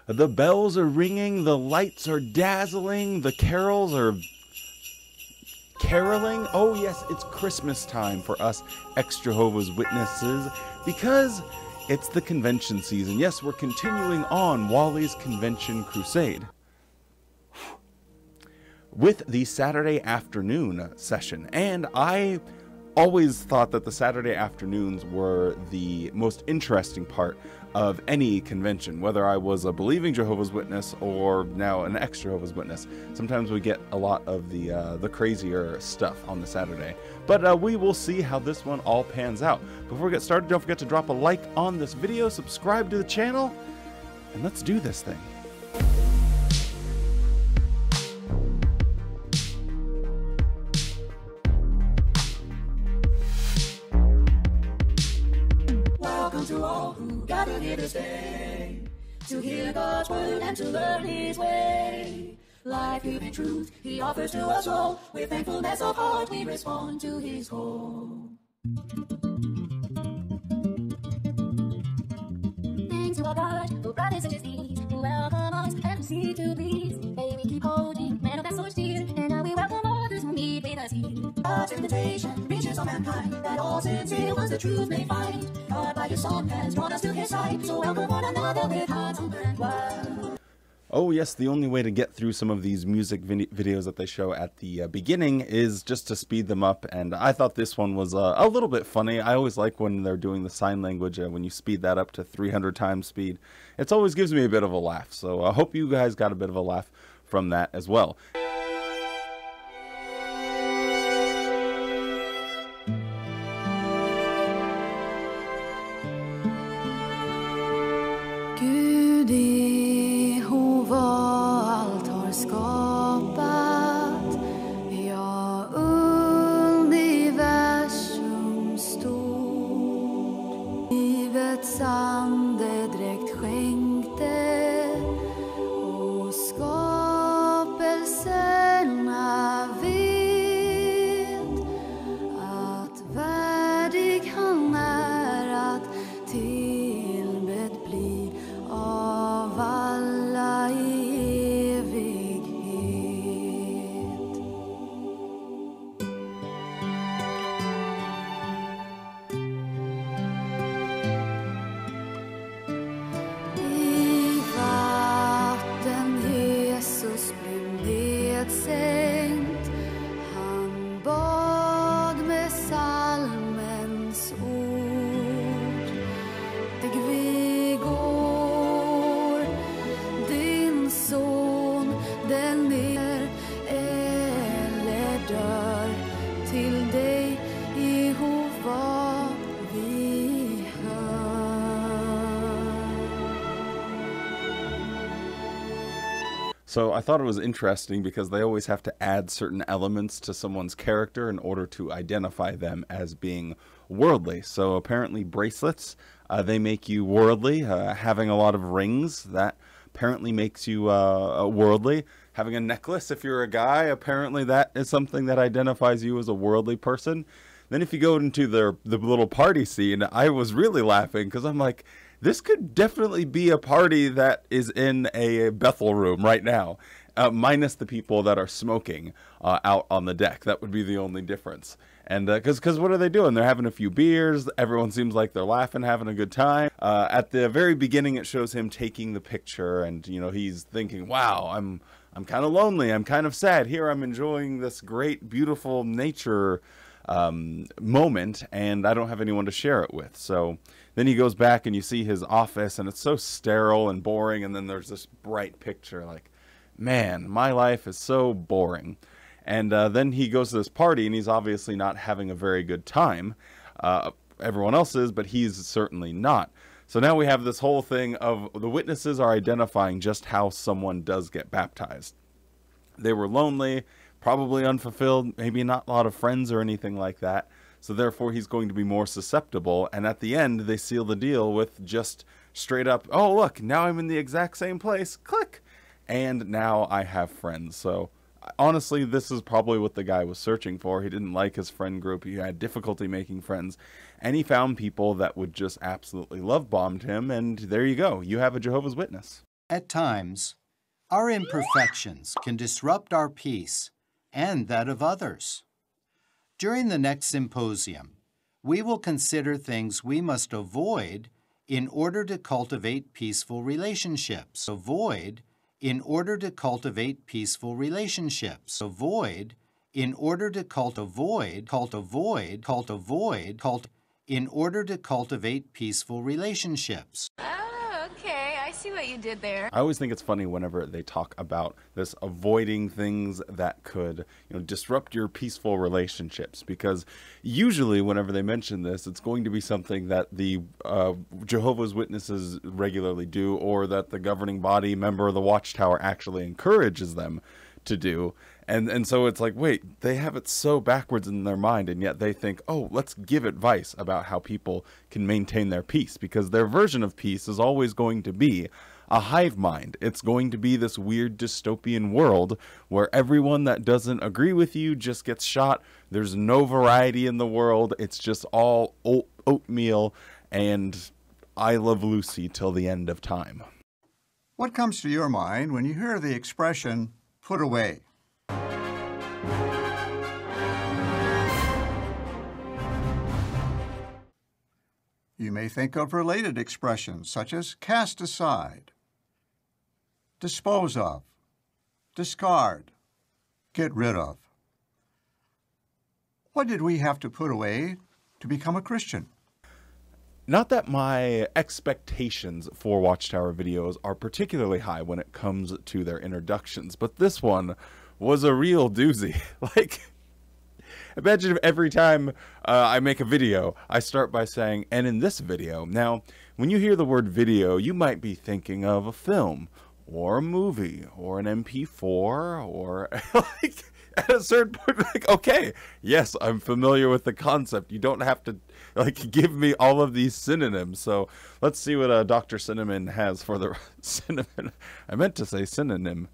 The bells are ringing, the lights are dazzling, the carols are caroling. Oh yes, it's Christmas time for us ex-Jehovah's Witnesses because it's the convention season. Yes, we're continuing on Wally's Convention Crusade with the Saturday afternoon session. And I always thought that the Saturday afternoons were the most interesting part of any convention, whether I was a believing Jehovah's Witness or now an ex-Jehovah's Witness. Sometimes we get a lot of the crazier stuff on the Saturday. But we will see how this one all pans out. Before we get started, don't forget to drop a like on this video, subscribe to the channel, and let's do this thing. To all who gather here this day, to hear God's word and to learn His way. Life-giving truth He offers to us all. With thankfulness of heart we respond to His call. Thanks to our God, who brought us such as these, who welcome us and who seek to please. May we keep holding man of that so dear, and now we welcome others who meet with us here. God's invitation reaches all mankind, that all sincere ones the truth may find. God by His Son has drawn us to His side, so welcome one another with hearts open and wide. Oh yes, the only way to get through some of these music videos that they show at the beginning is just to speed them up, and I thought this one was a little bit funny. I always like when they're doing the sign language, when you speed that up to 300 times speed. It always gives me a bit of a laugh, so I hope you guys got a bit of a laugh from that as well. Gud jehovah allt har skapat, ja, universum stort. Livets andedräkt skänkte och skapelserna vet att värdig han är att tillbedd blir av alla i evighet. I vatten Jesus blev nedsänkt, han bad med psalmens ord. Vi går, din son, den ner eller dör, till dig Jehova vi hör. So I thought it was interesting because they always have to add certain elements to someone's character in order to identify them as being worldly. So apparently bracelets, they make you worldly. Having a lot of rings, that apparently makes you worldly. Having a necklace, if you're a guy, apparently that is something that identifies you as a worldly person. Then if you go into the little party scene, I was really laughing because I'm like, this could definitely be a party that is in a Bethel room right now, minus the people that are smoking out on the deck. That would be the only difference. And because what are they doing? They're having a few beers. Everyone seems like they're laughing, having a good time. At the very beginning, it shows him taking the picture, and you know he's thinking, "Wow, I'm kind of lonely. I'm kind of sad. Here, I'm enjoying this great, beautiful nature moment, and I don't have anyone to share it with." So then he goes back, and you see his office, and it's so sterile and boring. And then there's this bright picture, like, man, my life is so boring. And then he goes to this party, and he's obviously not having a very good time. Everyone else is, but he's certainly not. So now we have this whole thing of the witnesses are identifying just how someone does get baptized. They were lonely, probably unfulfilled, maybe not a lot of friends or anything like that. So therefore he's going to be more susceptible. And at the end, they seal the deal with just straight up, oh, look, now I'm in the exact same place. Click. And now I have friends. So honestly, this is probably what the guy was searching for. He didn't like his friend group. He had difficulty making friends. And he found people that would just absolutely love bombed him. And there you go. You have a Jehovah's Witness. At times, our imperfections can disrupt our peace and that of others. During the next symposium, we will consider things we must avoid in order to cultivate peaceful relationships. In order to cultivate peaceful relationships. In order to cultivate peaceful relationships. Oh, okay. I see what you did there. I always think it's funny whenever they talk about this avoiding things that could, disrupt your peaceful relationships, because usually whenever they mention this, it's going to be something that the Jehovah's Witnesses regularly do, or that the governing body member of the Watchtower actually encourages them to do. And so it's like, wait, they have it so backwards in their mind, and yet they think, oh, let's give advice about how people can maintain their peace, because their version of peace is always going to be a hive mind. It's going to be this weird dystopian world where everyone that doesn't agree with you just gets shot. There's no variety in the world. It's just all oatmeal and I Love Lucy till the end of time. What comes to your mind when you hear the expression, put away? You may think of related expressions such as cast aside, dispose of, discard, get rid of. What did we have to put away to become a Christian? Not that my expectations for Watchtower videos are particularly high when it comes to their introductions, but this one was a real doozy. Imagine if every time I make a video, I start by saying, and in this video. Now, when you hear the word video, you might be thinking of a film, or a movie, or an MP4, or at a certain point, okay, yes, I'm familiar with the concept. You don't have to, give me all of these synonyms. So let's see what Dr. Cinnamon has for the cinnamon. I meant to say synonym.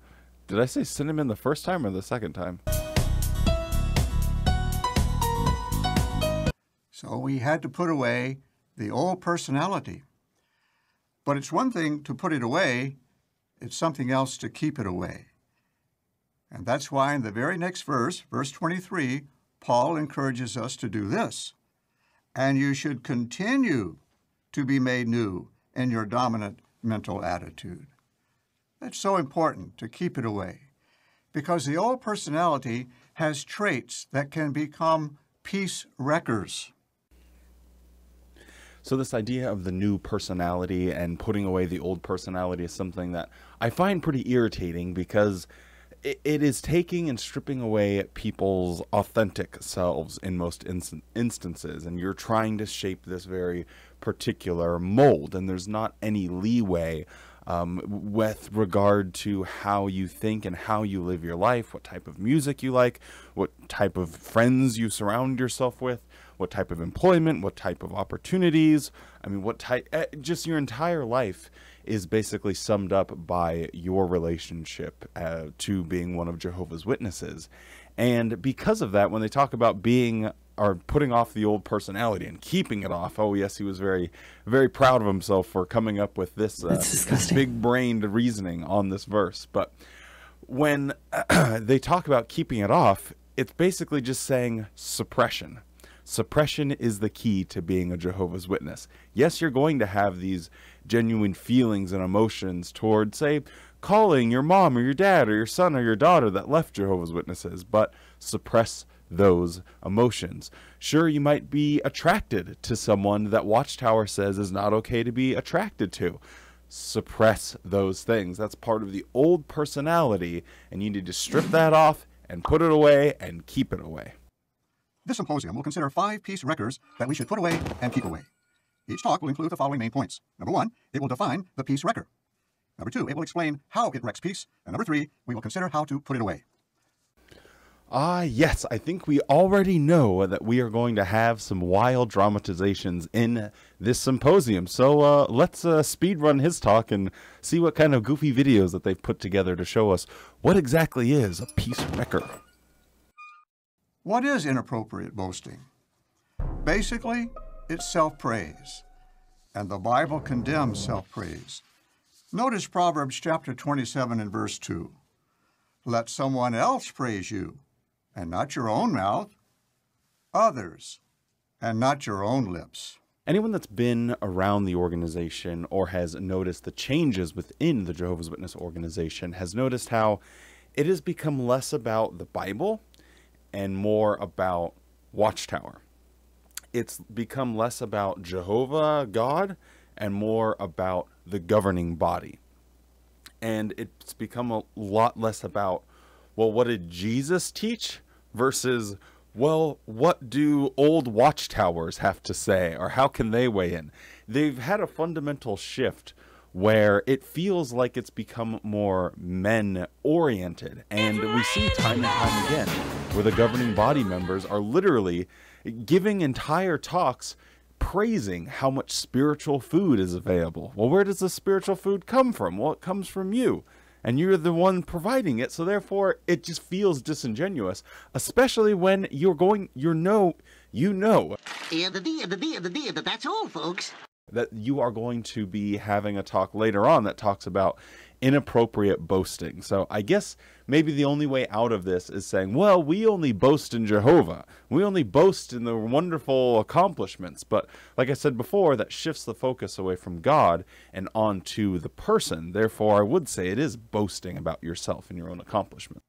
Did I say cinnamon the first time or the second time? So we had to put away the old personality. But it's one thing to put it away, it's something else to keep it away. And that's why in the very next verse, verse 23, Paul encourages us to do this. And you should continue to be made new in your dominant mental attitude. That's so important to keep it away, because the old personality has traits that can become peace wreckers. So this idea of the new personality and putting away the old personality is something that I find pretty irritating, because it is taking and stripping away people's authentic selves in most instances, and you're trying to shape this very particular mold, and there's not any leeway with regard to how you think and how you live your life, what type of music you like, what type of friends you surround yourself with, what type of employment, what type of opportunities. I mean, what type, just your entire life is basically summed up by your relationship to being one of Jehovah's Witnesses. And because of that, when they talk about being or putting off the old personality and keeping it off, oh yes, he was very, very proud of himself for coming up with this big-brained reasoning on this verse. But when they talk about keeping it off, it's basically just saying suppression. Suppression is the key to being a Jehovah's Witness. Yes, you're going to have these genuine feelings and emotions toward, say, calling your mom or your dad or your son or your daughter that left Jehovah's Witnesses, but suppress those emotions. Sure, you might be attracted to someone that Watchtower says is not okay to be attracted to. Suppress those things. That's part of the old personality, and you need to strip that off and put it away and keep it away. This symposium will consider 5 peace wreckers that we should put away and keep away. Each talk will include the following main points. Number 1, it will define the peace wrecker. Number 2, it will explain how it wrecks peace. And number 3, we will consider how to put it away. Yes, I think we already know that we are going to have some wild dramatizations in this symposium. So let's speed run his talk and see what kind of goofy videos that they've put together to show us what exactly is a peace wrecker. What is inappropriate boasting? Basically, it's self-praise. And the Bible condemns self-praise. Notice Proverbs chapter 27 and verse 2. Let someone else praise you, and not your own mouth, others, and not your own lips. Anyone that's been around the organization or has noticed the changes within the Jehovah's Witness organization has noticed how it has become less about the Bible and more about Watchtower. It's become less about Jehovah, God, and more about the governing body. And it's become a lot less about, well, what did Jesus teach versus, well, what do old watchtowers have to say, or how can they weigh in? They've had a fundamental shift where it feels like it's become more men-oriented. And we see time and time again where the governing body members are literally giving entire talks praising how much spiritual food is available. Well, where does the spiritual food come from? Well, it comes from you. And you're the one providing it, so therefore it just feels disingenuous, especially when you're going, And that's all, folks. That you are going to be having a talk later on that talks about inappropriate boasting. So I guess maybe the only way out of this is saying, well, we only boast in Jehovah. We only boast in the wonderful accomplishments. But like I said before, that shifts the focus away from God and onto the person. Therefore, I would say it is boasting about yourself and your own accomplishment.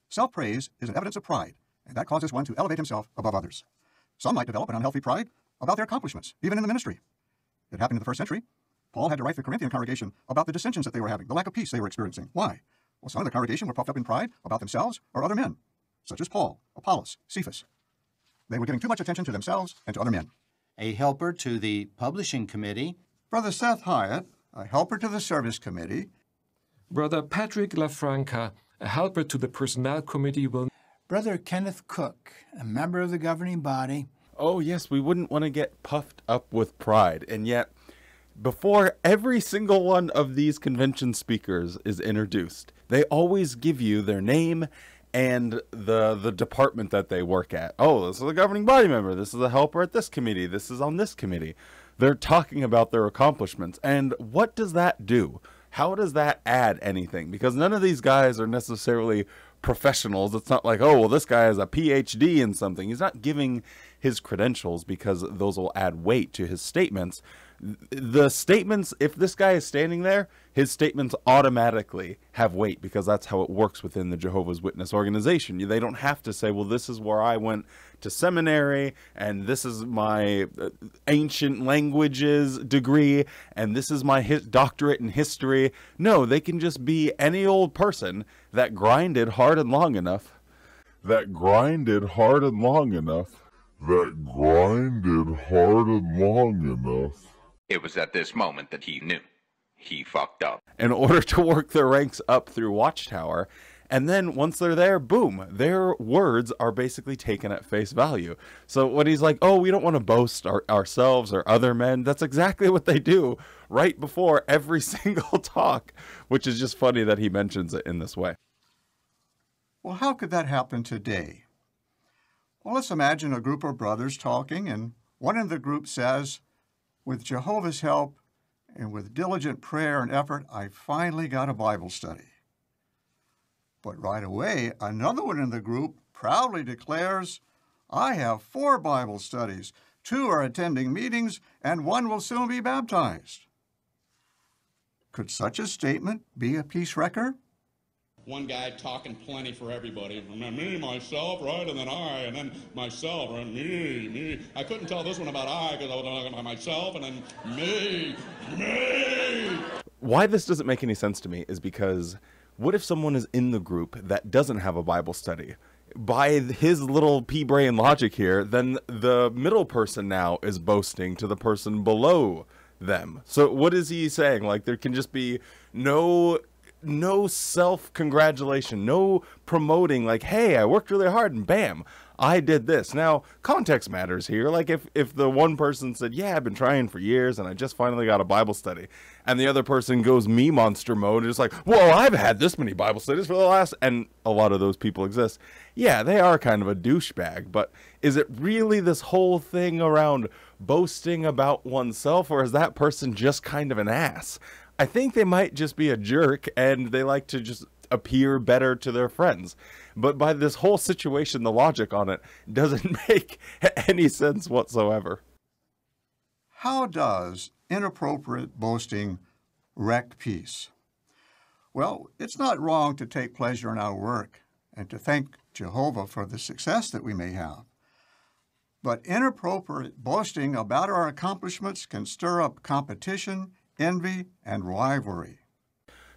Self-praise is an evidence of pride, and that causes one to elevate himself above others. Some might develop an unhealthy pride about their accomplishments, even in the ministry. It happened in the first century. Paul had to write the Corinthian congregation about the dissensions that they were having, the lack of peace they were experiencing. Why? Well, some of the congregation were puffed up in pride about themselves or other men, such as Paul, Apollos, Cephas. They were giving too much attention to themselves and to other men. A helper to the publishing committee. Brother Seth Hyatt, a helper to the service committee. Brother Patrick LaFranca, a helper to the personnel committee, will... Brother Kenneth Cook, a member of the governing body. Oh, yes, we wouldn't want to get puffed up with pride, and yet before every single one of these convention speakers is introduced, they always give you their name and the department that they work at. Oh, this is a governing body member. This is a helper at this committee. This is on this committee. They're talking about their accomplishments. And what does that do? How does that add anything? Because none of these guys are necessarily professionals. It's not like, oh, well, this guy has a PhD in something. He's not giving his credentials because those will add weight to his statements. The statements, if this guy is standing there, his statements automatically have weight because that's how it works within the Jehovah's Witness organization. They don't have to say, well, this is where I went to seminary, and this is my ancient languages degree, and this is my doctorate in history. No, they can just be any old person that grinded hard and long enough. It was at this moment that he knew. He fucked up. In order to work their ranks up through Watchtower. And then once they're there, boom, their words are basically taken at face value. So when he's like, oh, we don't want to boast ourselves or other men, that's exactly what they do right before every single talk, which is just funny that he mentions it in this way. Well, how could that happen today? Well, let's imagine a group of brothers talking, and one in the group says, with Jehovah's help and with diligent prayer and effort, I finally got a Bible study. But right away, another one in the group proudly declares, I have 4 Bible studies, 2 are attending meetings, and 1 will soon be baptized. Could such a statement be a peace wrecker? One guy talking plenty for everybody. Me, myself, right, and then I, and then myself, right, me. I couldn't tell this one about I because I was talking about myself, and then me. Why this doesn't make any sense to me is because what if someone is in the group that doesn't have a Bible study? By his little pea-brain logic here, then the middle person now is boasting to the person below them. So what is he saying? Like, there can just be no self-congratulation, no promoting, like, hey, I worked really hard and bam, I did this. Now, context matters here. Like, if the one person said, yeah, I've been trying for years and I just finally got a Bible study, and the other person goes me monster mode, and is like, well, I've had this many Bible studies for the last, and a lot of those people exist. Yeah, they are kind of a douchebag, but is it really this whole thing around boasting about oneself, or is that person just kind of an ass? I think they might just be a jerk and they like to just appear better to their friends. But by this whole situation, the logic on it doesn't make any sense whatsoever. How does inappropriate boasting wreck peace? Well, it's not wrong to take pleasure in our work and to thank Jehovah for the success that we may have. But inappropriate boasting about our accomplishments can stir up competition, envy, and rivalry.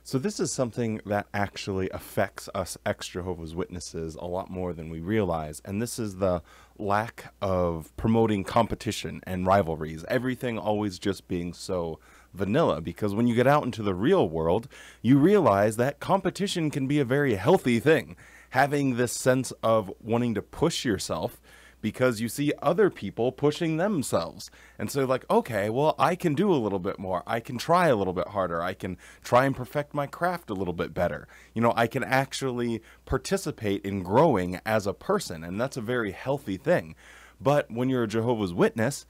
So this is something that actually affects us ex-Jehovah's Witnesses a lot more than we realize, and this is the lack of promoting competition and rivalries, everything always just being so vanilla, because when you get out into the real world, you realize that competition can be a very healthy thing. Having this sense of wanting to push yourself because you see other people pushing themselves. And so like, okay, well, I can do a little bit more. I can try a little bit harder. I can try and perfect my craft a little bit better. You know, I can actually participate in growing as a person, and that's a very healthy thing. But when you're a Jehovah's Witness,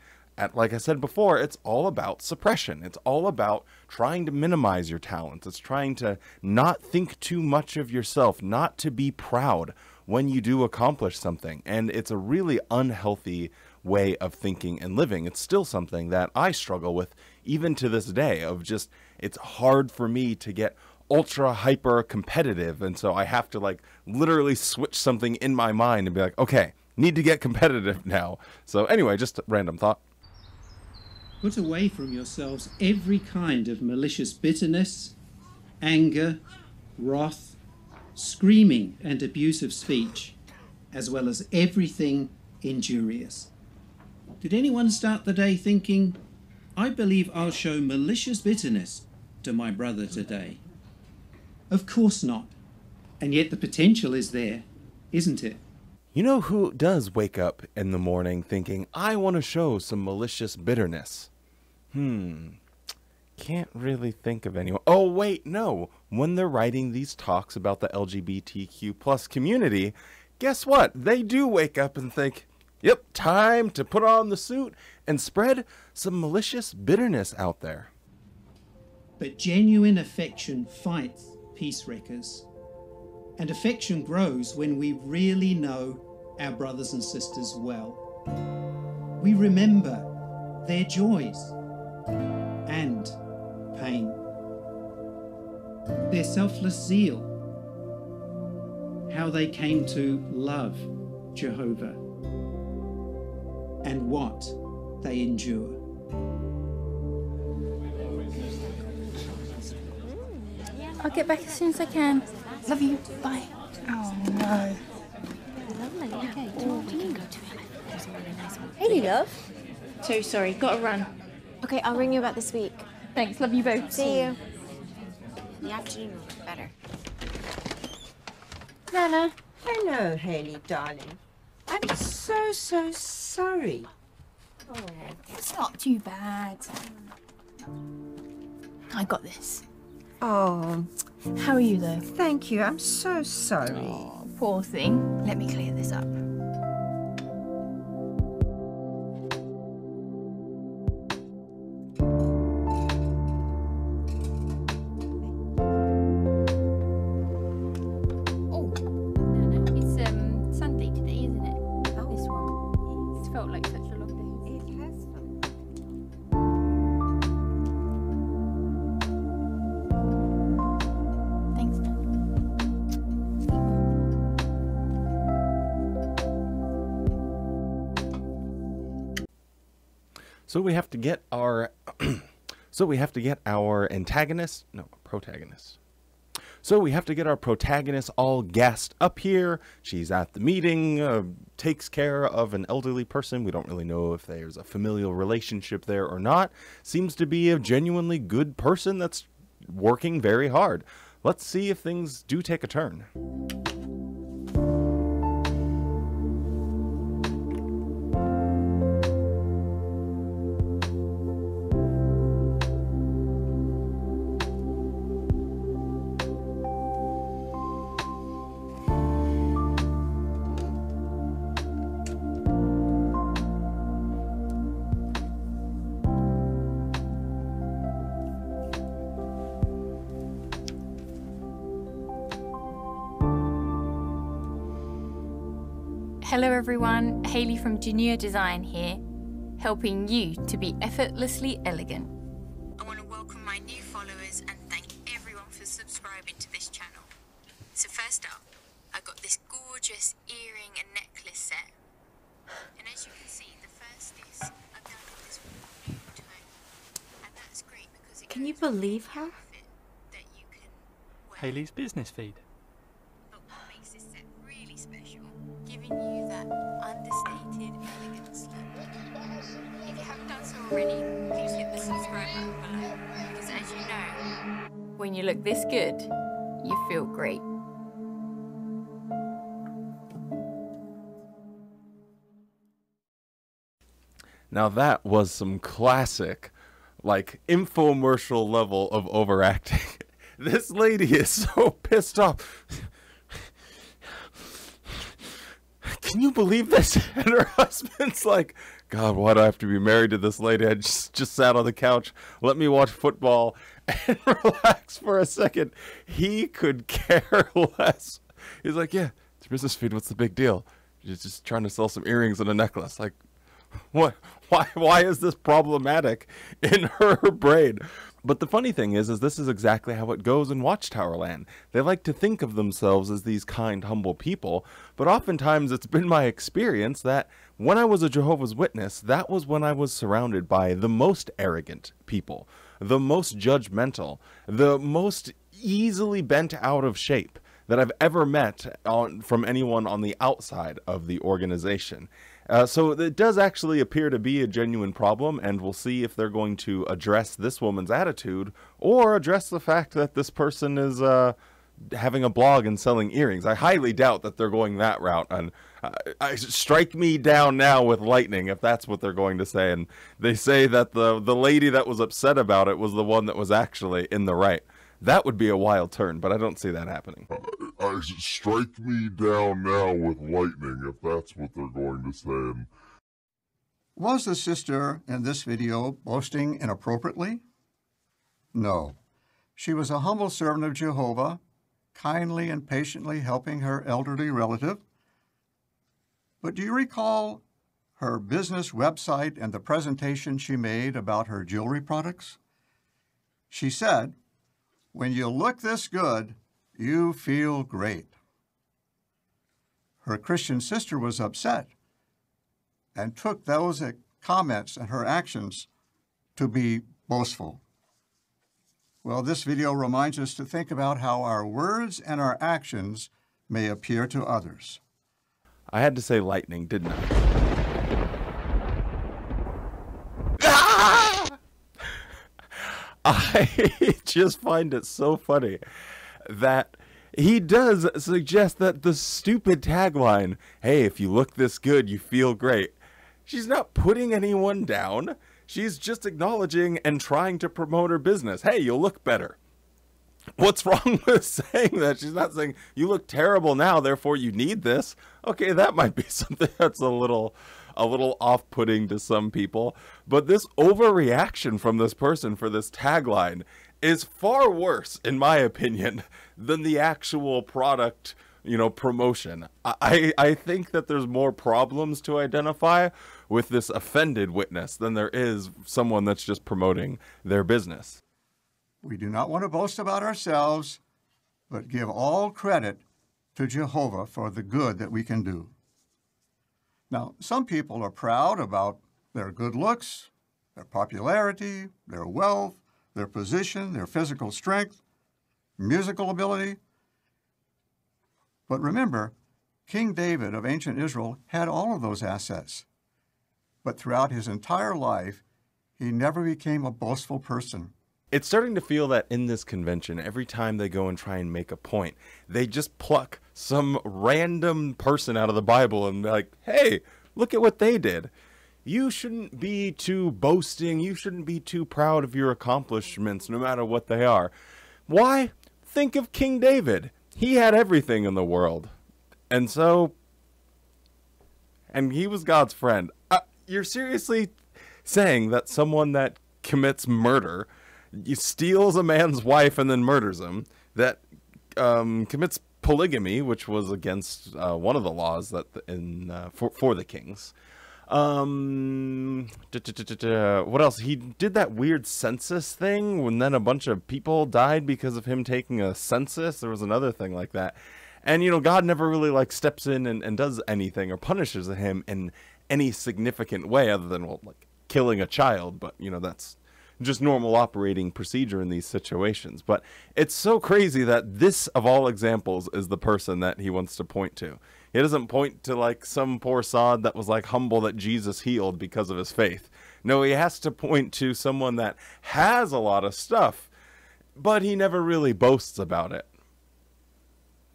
like I said before, it's all about suppression. It's all about trying to minimize your talents. It's trying to not think too much of yourself, not to be proud when you do accomplish something. And it's a really unhealthy way of thinking and living. It's still something that I struggle with even to this day, of just, it's hard for me to get ultra hyper competitive. And so I have to like literally switch something in my mind and be like, okay, need to get competitive now. So anyway, just a random thought. Put away from yourselves every kind of malicious bitterness, anger, wrath, screaming and abusive speech, as well as everything injurious. Did anyone start the day thinking, I believe I'll show malicious bitterness to my brother today? Of course not. And yet the potential is there, isn't it? You know who does wake up in the morning thinking, I want to show some malicious bitterness? Can't really think of anyone. Oh, wait, no. When they're writing these talks about the LGBTQ plus community, guess what? They do wake up and think, yep, time to put on the suit and spread some malicious bitterness out there. But genuine affection fights peace wreckers. And affection grows when we really know our brothers and sisters well. We remember their joys and pain, their selfless zeal, how they came to love Jehovah, and what they endure. I'll get back as soon as I can. Love you. Bye. Oh, no. Hey, love. So sorry, gotta run. Okay, I'll ring you about this week. Thanks. Love you both. See you. The afternoon will be better. Nana. Hello, Haley, darling. I'm so sorry. Oh, it's not too bad. I got this. Oh. How are you, though? Thank you. I'm so sorry. Oh, poor thing. Let me clear this up. So we have to get our protagonist. So we have to get our protagonist all gassed up here. She's at the meeting, takes care of an elderly person. We don't really know if there's a familial relationship there or not. Seems to be a genuinely good person that's working very hard. Let's see if things do take a turn. Hello everyone, Hayley from Junior Design here, helping you to be effortlessly elegant. I want to welcome my new followers and thank everyone for subscribing to this channel. So first up, I got this gorgeous earring and necklace set. And as you can see, the first is I've done this blue tone. And that's great because it Can you believe her? that you can wear. Hayley's business feed. But what makes this set really special, giving you that understated elegance look. If you haven't done so already, please hit the subscribe button below. Because as you know, when you look this good, you feel great. Now that was some classic, like, infomercial level of overacting. This lady is so pissed off. Can you believe this? And her husband's like, God, why do I have to be married to this lady? I just sat on the couch. Let me watch football and relax for a second. He could care less. He's like, yeah, it's a business feed. What's the big deal? You're just trying to sell some earrings and a necklace. Like, what? Why is this problematic in her brain? But the funny thing is this is exactly how it goes in Watchtower land. They like to think of themselves as these kind, humble people, but oftentimes it's been my experience that when I was a Jehovah's Witness, that was when I was surrounded by the most arrogant people, the most judgmental, the most easily bent out of shape that I've ever met from anyone on the outside of the organization. So it does actually appear to be a genuine problem, and we'll see if they're going to address this woman's attitude or address the fact that this person is having a blog and selling earrings. I highly doubt that they're going that route, and strike me down now with lightning if that's what they're going to say. And they say that the lady that was upset about it was the one that was actually in the right. That would be a wild turn, but I don't see that happening. Strike me down now with lightning if that's what they're going to say. Was the sister in this video boasting inappropriately? No. She was a humble servant of Jehovah, kindly and patiently helping her elderly relative. But do you recall her business website and the presentation she made about her jewelry products? She said, "When you look this good, you feel great." Her Christian sister was upset and took those comments and her actions to be boastful. Well, this video reminds us to think about how our words and our actions may appear to others. I had to say lightning, didn't I? I just find it so funny that he does suggest that the stupid tagline, hey, if you look this good, you feel great. She's not putting anyone down. She's just acknowledging and trying to promote her business. Hey, you'll look better. What's wrong with saying that? She's not saying you look terrible now, therefore you need this. Okay, that might be something that's a little off-putting to some people. But this overreaction from this person for this tagline is far worse, in my opinion, than the actual product, promotion. I think that there's more problems to identify with this offended witness than there is someone that's just promoting their business. We do not want to boast about ourselves, but give all credit to Jehovah for the good that we can do. Now, some people are proud about their good looks, their popularity, their wealth, their position, their physical strength, musical ability. But remember, King David of ancient Israel had all of those assets. But throughout his entire life, he never became a boastful person. It's starting to feel that in this convention, every time they go and try and make a point, they just pluck some random person out of the Bible and be like, hey, look at what they did. You shouldn't be too boasting. You shouldn't be too proud of your accomplishments, no matter what they are. Why? Think of King David. He had everything in the world. And he was God's friend. You're seriously saying that someone that commits murder, steals a man's wife and then murders him, that commits polygamy, which was against one of the laws that for the kings. What else? He did that weird census thing when then a bunch of people died because of him taking a census. There was another thing like that. And, you know, God never really like steps in and does anything or punishes him in any significant way other than, well, like killing a child. But, you know, that's just normal operating procedure in these situations. But it's so crazy that this, of all examples, is the person that he wants to point to. He doesn't point to like some poor sod that was like humble that Jesus healed because of his faith. No, he has to point to someone that has a lot of stuff, but he never really boasts about it.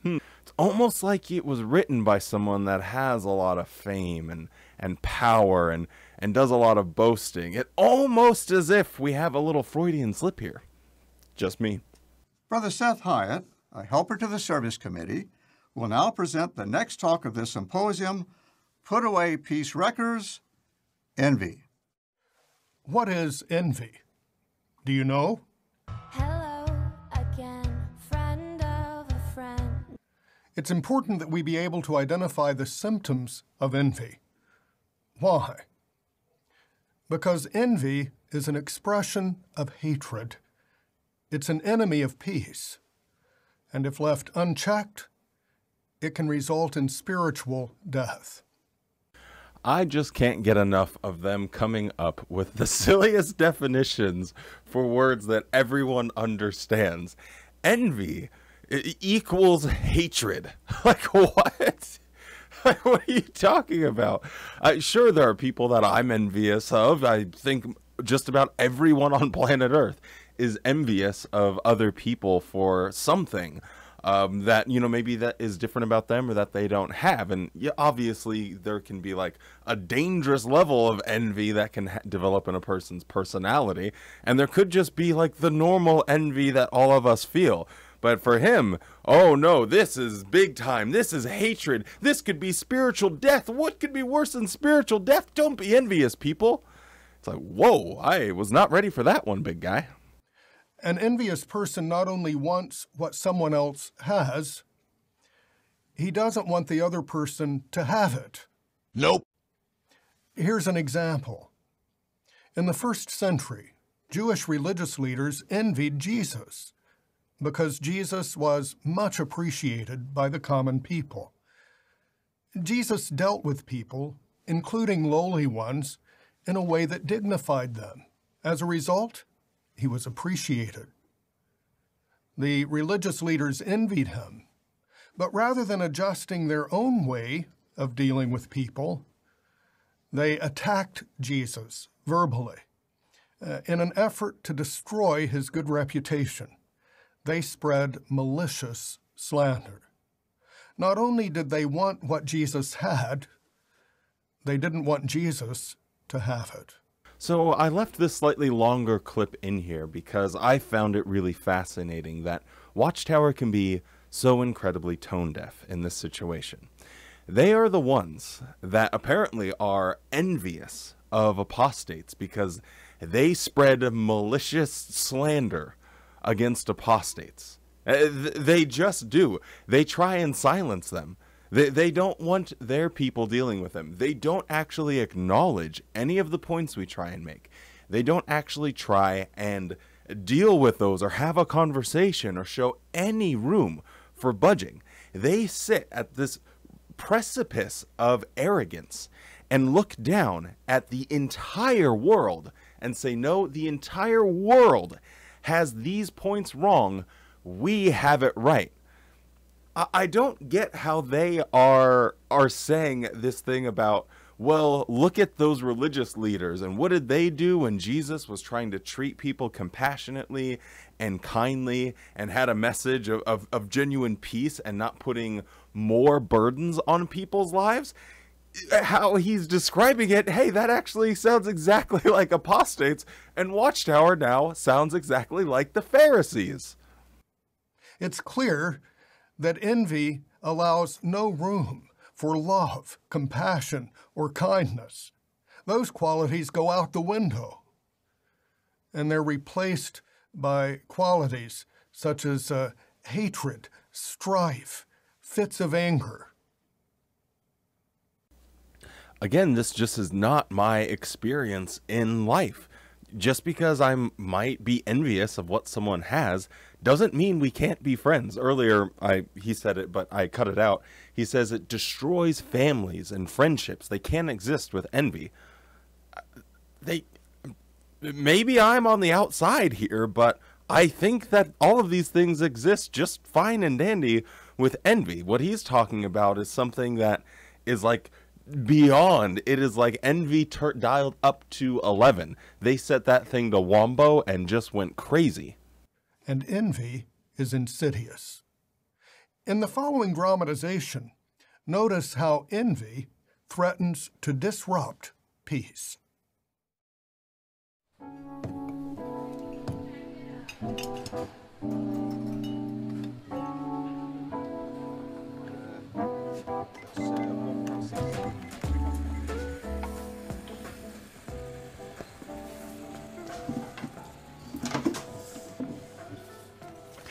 It's almost like it was written by someone that has a lot of fame and power and does a lot of boasting. It almost as if we have a little Freudian slip here. Just me. Brother Seth Hyatt, a helper to the service committee, will now present the next talk of this symposium, Put Away Peace Wreckers, Envy. What is envy? Do you know? Hello again, friend of a friend. It's important that we be able to identify the symptoms of envy. Why? Because envy is an expression of hatred. It's an enemy of peace. And if left unchecked, it can result in spiritual death. I just can't get enough of them coming up with the silliest definitions for words that everyone understands. Envy equals hatred. Like, what? Like, what are you talking about? Sure, there are people that I'm envious of. I think just about everyone on planet Earth is envious of other people for something. That, you know, maybe that is different about them or that they don't have. And yeah, obviously there can be like a dangerous level of envy that can develop in a person's personality. And there could just be like the normal envy that all of us feel. But for him, oh no, this is big time. This is hatred. This could be spiritual death. What could be worse than spiritual death? Don't be envious, people. It's like, whoa, I was not ready for that one, big guy. An envious person not only wants what someone else has, he doesn't want the other person to have it. Nope. Here's an example. In the 1st century, Jewish religious leaders envied Jesus because Jesus was much appreciated by the common people. Jesus dealt with people, including lowly ones, in a way that dignified them. As a result, he was appreciated. The religious leaders envied him, but rather than adjusting their own way of dealing with people, they attacked Jesus verbally in an effort to destroy his good reputation. They spread malicious slander. Not only did they want what Jesus had, they didn't want Jesus to have it. So I left this slightly longer clip in here because I found it really fascinating that Watchtower can be so incredibly tone deaf in this situation. They are the ones that apparently are envious of apostates because they spread malicious slander against apostates. They just do. They try and silence them. They don't want their people dealing with them. They don't actually acknowledge any of the points we try and make. They don't actually try and deal with those or have a conversation or show any room for budging. They sit at this precipice of arrogance and look down at the entire world and say, no, the entire world has these points wrong. We have it right. I don't get how they are saying this thing about, well, look at those religious leaders and what did they do when Jesus was trying to treat people compassionately and kindly and had a message of genuine peace and not putting more burdens on people's lives? How he's describing it, hey, that actually sounds exactly like apostates, and Watchtower now sounds exactly like the Pharisees. It's clear that envy allows no room for love, compassion, or kindness. Those qualities go out the window, and they're replaced by qualities such as hatred, strife, fits of anger. Again, this just is not my experience in life. Just because I might be envious of what someone has doesn't mean we can't be friends. Earlier, he said it, but I cut it out. He says it destroys families and friendships. They can't exist with envy. Maybe I'm on the outside here, but I think that all of these things exist just fine and dandy with envy. What he's talking about is something that is like beyond. It is like envy dialed up to 11. They set that thing to wombo and just went crazy. And envy is insidious. In the following dramatization, notice how envy threatens to disrupt peace.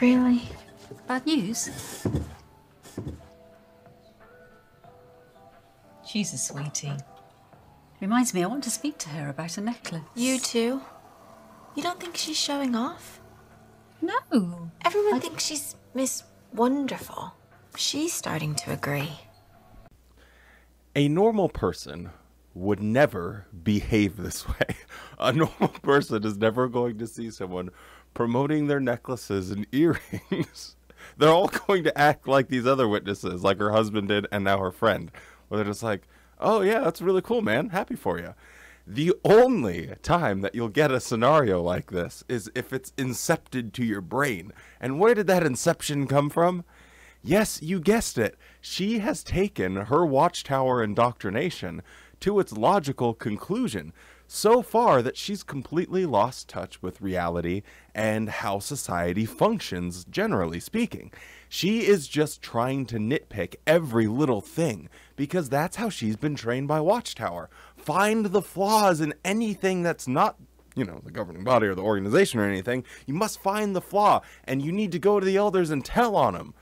Really? Bad news? She's a sweetie. Reminds me, I want to speak to her about a necklace. You too? You don't think she's showing off? No. Everyone thinks she's Miss Wonderful. She's starting to agree. A normal person would never behave this way. A normal person is never going to see someone promoting their necklaces and earrings. They're all going to act like these other witnesses, like her husband did and now her friend, where they're just like, oh yeah, that's really cool, man. Happy for you. The only time that you'll get a scenario like this is if it's incepted to your brain. And where did that inception come from? Yes, you guessed it. She has taken her Watchtower indoctrination to its logical conclusion, so far that she's completely lost touch with reality and how society functions, generally speaking. She is just trying to nitpick every little thing, because that's how she's been trained by Watchtower. Find the flaws in anything that's not, you know, the governing body or the organization or anything. You must find the flaw, and you need to go to the elders and tell on them.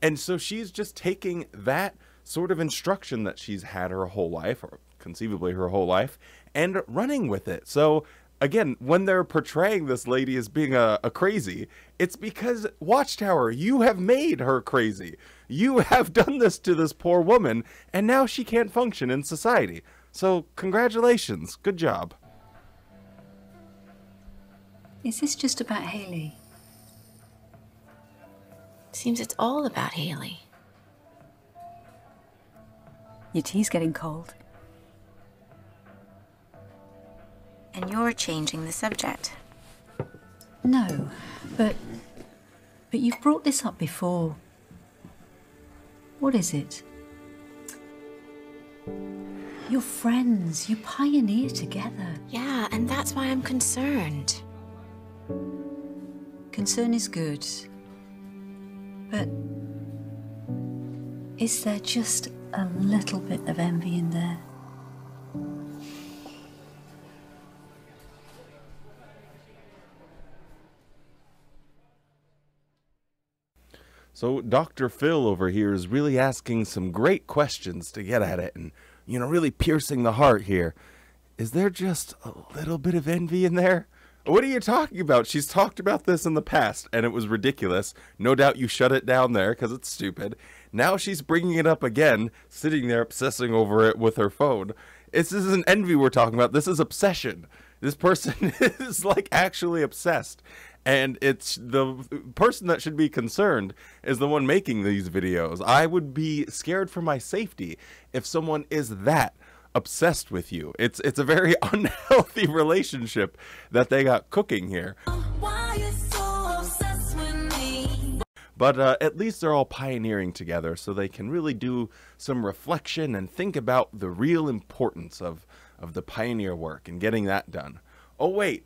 And so she's just taking that sort of instruction that she's had her whole life, or conceivably her whole life, and running with it. So again, when they're portraying this lady as being a crazy, it's because Watchtower, you have made her crazy. You have done this to this poor woman, and now she can't function in society. So congratulations, good job. Is this just about Haley? Seems it's all about Haley. Your tea's getting cold. And you're changing the subject. No, but you've brought this up before. What is it? You're friends. You pioneer together. Yeah, and that's why I'm concerned. Concern is good. But is there just a little bit of envy in there? So Dr. Phil over here is really asking some great questions to get at it and, you know, really piercing the heart here. Is there just a little bit of envy in there? What are you talking about? She's talked about this in the past, and it was ridiculous. No doubt you shut it down there because it's stupid. Now she's bringing it up again, sitting there obsessing over it with her phone. This isn't envy we're talking about. This is obsession. This person is, like, actually obsessed. And it's the person that should be concerned is the one making these videos. I would be scared for my safety if someone is that obsessed with you. It's a very unhealthy relationship that they got cooking here. But at least they're all pioneering together, so they can really do some reflection and think about the real importance of the pioneer work and getting that done. Oh wait,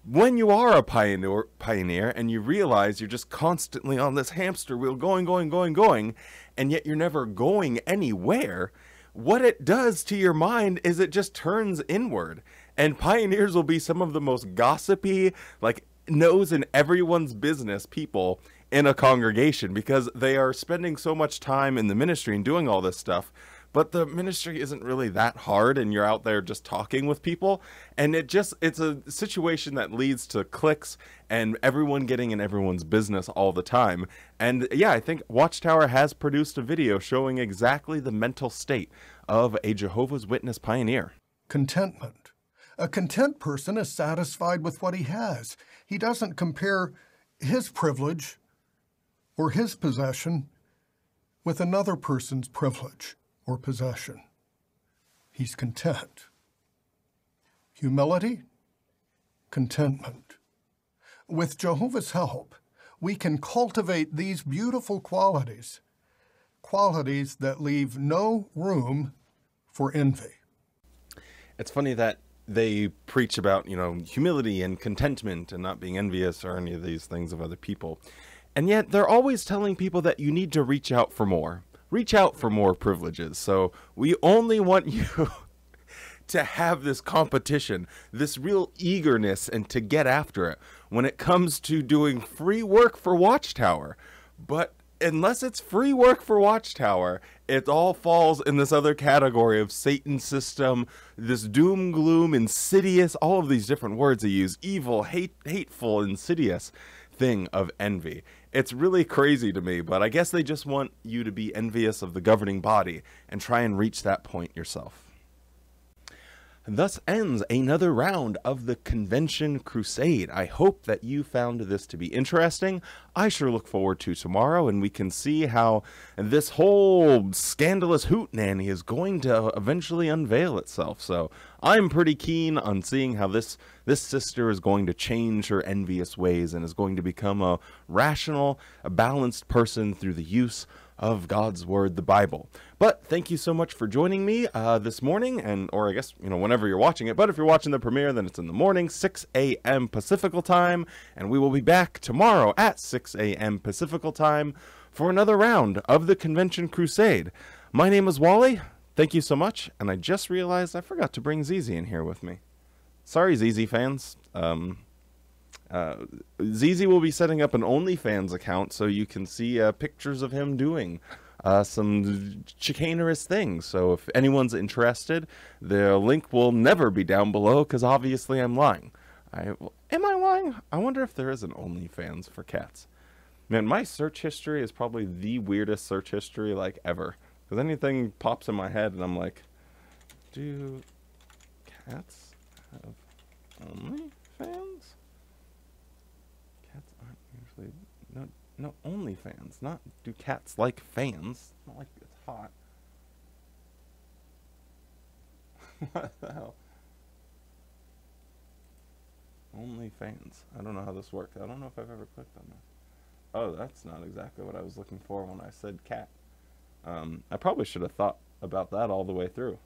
when you are a pioneer and you realize you're just constantly on this hamster wheel going, and yet you're never going anywhere, what it does to your mind is it just turns inward. And pioneers will be some of the most gossipy, like, nose in everyone's business people in a congregation because they are spending so much time in the ministry and doing all this stuff. But the ministry isn't really that hard, and you're out there just talking with people. And it's a situation that leads to cliques and everyone getting in everyone's business all the time. And yeah, I think Watchtower has produced a video showing exactly the mental state of a Jehovah's Witness pioneer. Contentment. A content person is satisfied with what he has. He doesn't compare his privilege or his possession with another person's privilege or possession. He's content. Humility, contentment. With Jehovah's help, we can cultivate these beautiful qualities, qualities that leave no room for envy. It's funny that they preach about, humility and contentment and not being envious or any of these things of other people. And yet they're always telling people that you need to reach out for more. Reach out for more privileges. So we only want you to have this competition, this real eagerness, and to get after it when it comes to doing free work for Watchtower. But unless it's free work for Watchtower, it all falls in this other category of Satan's system, this doom, gloom, insidious, all of these different words they use, evil, hateful, insidious thing of envy. It's really crazy to me, but I guess they just want you to be envious of the governing body and try and reach that point yourself. And thus ends another round of the Convention Crusade. I hope that you found this to be interesting. I sure look forward to tomorrow, and we can see how this whole scandalous hootenanny is going to eventually unveil itself. So I'm pretty keen on seeing how this sister is going to change her envious ways and is going to become a rational, a balanced person through the use of God's Word, the Bible. But thank you so much for joining me this morning, or I guess, whenever you're watching it. But if you're watching the premiere, then it's in the morning, 6 a.m. Pacifical time, and we will be back tomorrow at 6 a.m. Pacifical time for another round of the Convention Crusade. My name is Wally. Thank you so much, and I just realized I forgot to bring ZZ in here with me. Sorry, ZZ fans. ZZ will be setting up an OnlyFans account so you can see pictures of him doing some chicanerous things. So if anyone's interested, the link will never be down below because obviously I'm lying. Am I lying? I wonder if there is an OnlyFans for cats. Man, my search history is probably the weirdest search history ever. Because anything pops in my head and I'm like, do cats have OnlyFans? Cats aren't usually... No, OnlyFans. Not do cats like fans. Not like it's hot. What the hell? OnlyFans. I don't know how this works. I don't know if I've ever clicked on this. Oh, that's not exactly what I was looking for when I said cat. I probably should have thought about that all the way through.